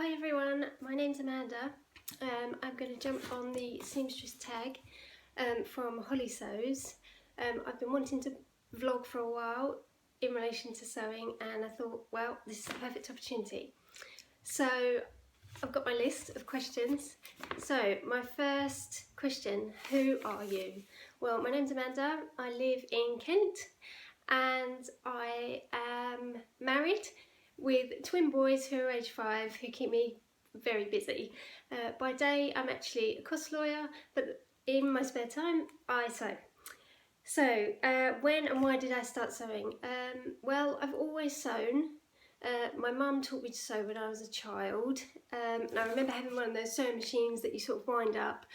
Hi everyone, my name's Amanda. I'm going to jump on the Seamstress Tag from Hollie Sews. I've been wanting to vlog for a while in relation to sewing, and I thought, well, this is the perfect opportunity. So I've got my list of questions. So my first question, who are you? Well, my name's Amanda, I live in Kent and I am married with twin boys who are age 5 who keep me very busy. By day I'm actually a cost lawyer, but in my spare time I sew. So when and why did I start sewing? Well, I've always sewn. My mum taught me to sew when I was a child, and I remember having one of those sewing machines that you sort of wind up,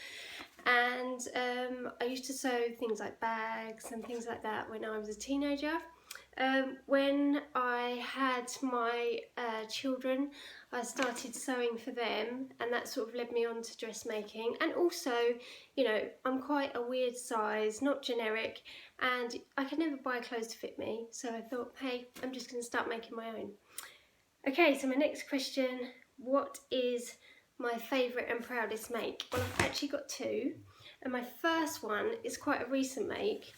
and I used to sew things like bags and things like that when I was a teenager. When I had my children, I started sewing for them, and that sort of led me on to dressmaking. And also, you know, I'm quite a weird size, not generic, and I could never buy clothes to fit me, so I thought, hey, I'm just going to start making my own. Okay, so my next question, what is my favourite and proudest make? Well, I've actually got two, and my first one is quite a recent make,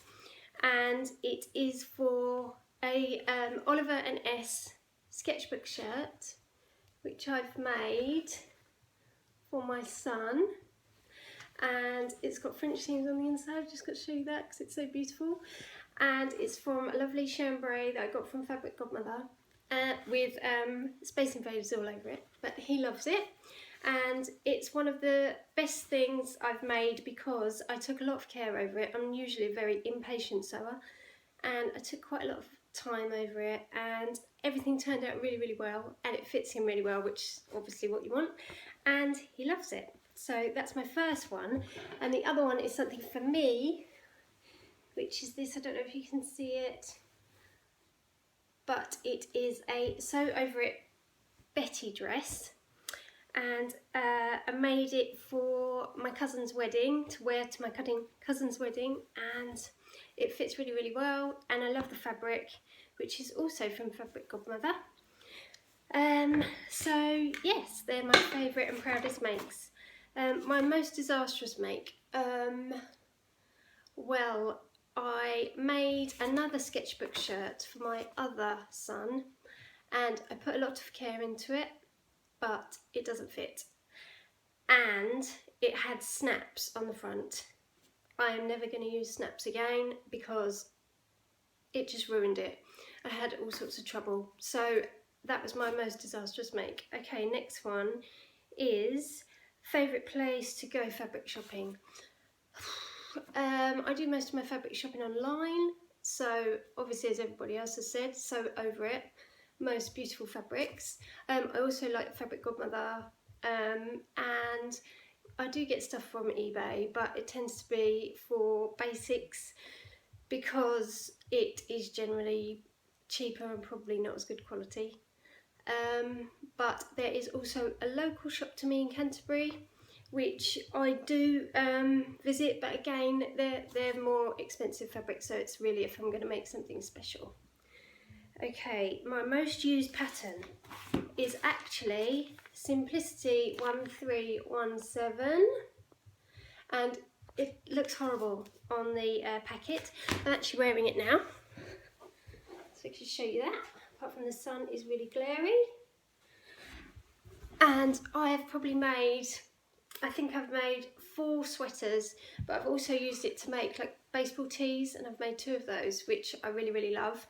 and it is for a Oliver and S sketchbook shirt, which I've made for my son, and it's got French seams on the inside. I've just got to show you that because it's so beautiful, and it's from a lovely chambray that I got from Fabric Godmother with Space Invaders all over it, but he loves it. And it's one of the best things I've made because I took a lot of care over it. I'm usually a very impatient sewer, and I took quite a lot of time over it, and everything turned out really well, and it fits him really well, which is obviously what you want, and he loves it. So that's my first one. And the other one is something for me, which is this. I don't know if you can see it, but it is a Sew Over It Betty dress, and I made it for my cousin's wedding, to wear to my cousin's wedding, and it fits really well, and I love the fabric, which is also from Fabric Godmother. So yes, they're my favourite and proudest makes. My most disastrous make, well, I made another sketchbook shirt for my other son, and I put a lot of care into it, but it doesn't fit, and it had snaps on the front. I am never going to use snaps again because it just ruined it. I had all sorts of trouble, so that was my most disastrous make. Okay, next one is favourite place to go fabric shopping. I do most of my fabric shopping online, so obviously, as everybody else has said, Sew Over It, most beautiful fabrics. I also like Fabric Godmother, and I do get stuff from eBay, but it tends to be for basics because it is generally cheaper and probably not as good quality. But there is also a local shop to me in Canterbury, which I do visit, but again, they're more expensive fabrics, so it's really if I'm going to make something special. Okay, my most used pattern is actually Simplicity 1317, and it looks horrible on the packet. I'm actually wearing it now, so I can show you that. Apart from the sun is really glary, and I have probably made, I think I've made 4 sweaters, but I've also used it to make like baseball tees, and I've made 2 of those, which I really love.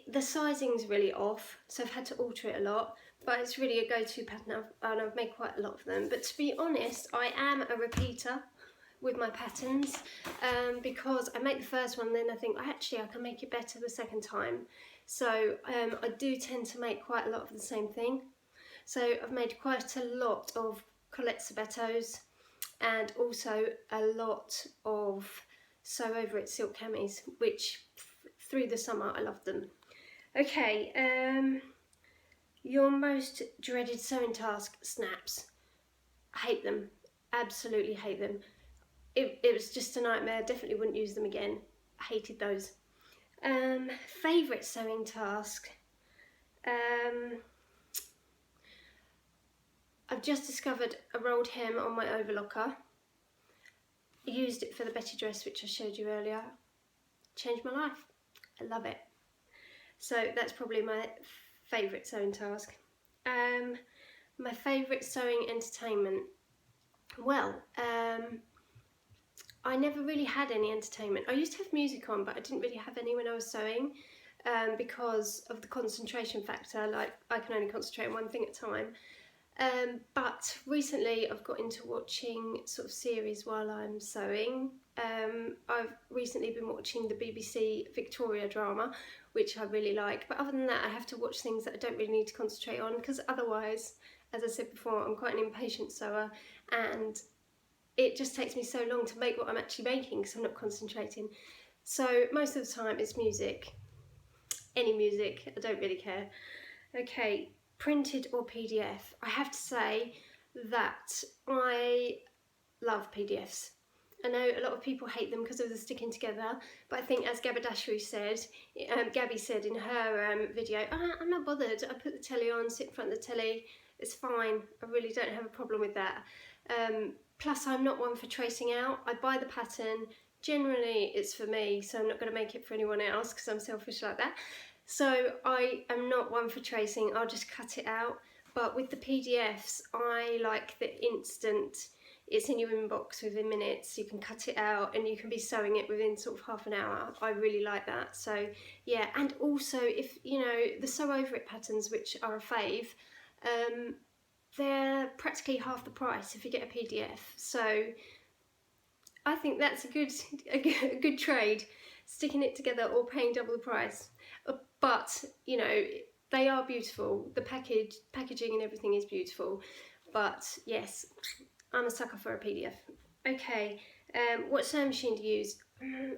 The sizing's really off, so I've had to alter it a lot, but it's really a go-to pattern, and I've made quite a lot of them. But to be honest, I am a repeater with my patterns, because I make the first one, then I think, actually I can make it better the second time. So I do tend to make quite a lot of the same thing. So I've made quite a lot of Colette Sabettos, and also a lot of Sew Over It silk camis, which through the summer I loved them. Okay, your most dreaded sewing task, snaps. I hate them, absolutely hate them. It was just a nightmare, definitely wouldn't use them again. I hated those. Favourite sewing task, I've just discovered a rolled hem on my overlocker. I used it for the Betty dress which I showed you earlier. Changed my life. I love it. So that's probably my favourite sewing task. My favourite sewing entertainment. Well, I never really had any entertainment. I used to have music on, but I didn't really have any when I was sewing because of the concentration factor. Like, I can only concentrate on one thing at a time. But recently I've got into watching sort of series while I'm sewing. I've recently been watching the BBC Victoria drama, which I really like, but other than that I have to watch things that I don't really need to concentrate on, because otherwise, as I said before, I'm quite an impatient sewer and it just takes me so long to make what I'm actually making because I'm not concentrating. So most of the time it's music, any music, I don't really care. Okay. Printed or PDF? I have to say that I love PDFs. I know a lot of people hate them because of the sticking together, but I think, as Gabby said in her video, I'm not bothered. I put the telly on, sit in front of the telly, it's fine. I really don't have a problem with that. Plus, I'm not one for tracing out. I buy the pattern. Generally, it's for me, so I'm not going to make it for anyone else because I'm selfish like that. So I am not one for tracing, I'll just cut it out. But with the PDFs, I like the instant, it's in your inbox within minutes, you can cut it out and you can be sewing it within sort of half an hour. I really like that. So yeah, and also if, you know, the sew over it patterns, which are a fave, they're practically half the price if you get a PDF. So I think that's a good trade, sticking it together or paying double the price. But, you know, they are beautiful. The packaging and everything is beautiful. But yes, I'm a sucker for a PDF. Okay, what sewing machine to use?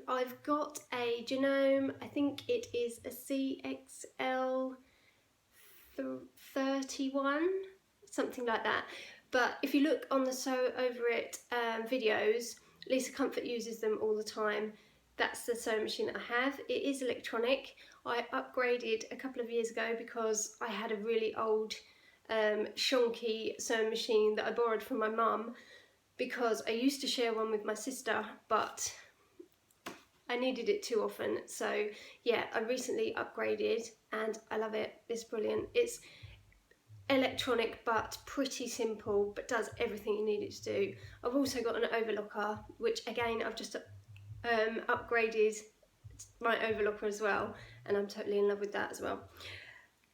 I've got a Genome, I think it is a CXL 31, something like that. But if you look on the Sew Over It videos, Lisa Comfort uses them all the time. That's the sewing machine that I have. It is electronic. I upgraded a couple of years ago because I had a really old shonky sewing machine that I borrowed from my mum, because I used to share one with my sister, but I needed it too often. So yeah, I recently upgraded and I love it. It's brilliant. It's electronic but pretty simple, but does everything you need it to do. I've also got an overlocker, which again I've just upgraded my overlocker as well, and I'm totally in love with that as well.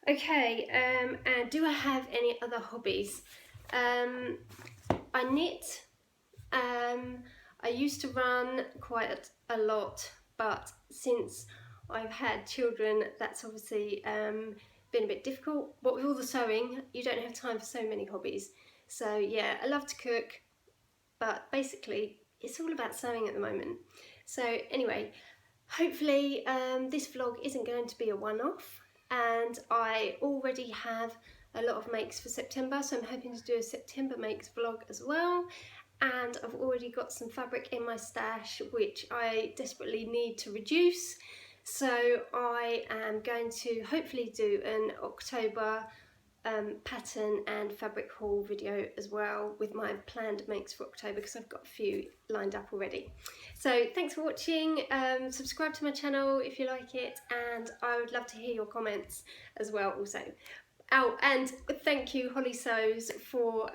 Okay, and do I have any other hobbies? I knit. I used to run quite a lot, but since I've had children, that's obviously been a bit difficult. But with all the sewing, you don't have time for so many hobbies. So yeah, I love to cook, but basically it's all about sewing at the moment. So anyway, hopefully this vlog isn't going to be a one-off, and I already have a lot of makes for September, so I'm hoping to do a September makes vlog as well. And I've already got some fabric in my stash which I desperately need to reduce, so I am going to hopefully do an October pattern and fabric haul video as well with my planned makes for October, because I've got a few lined up already. So thanks for watching. Subscribe to my channel if you like it, and I would love to hear your comments as well also. Oh, and thank you Hollie Sews for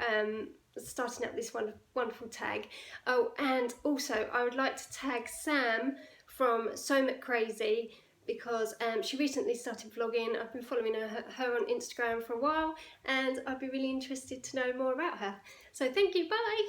starting up this wonderful tag. Oh, and also I would like to tag Sam from SewMcRazy, because she recently started vlogging. I've been following her on Instagram for a while, and I'd be really interested to know more about her. So thank you, bye!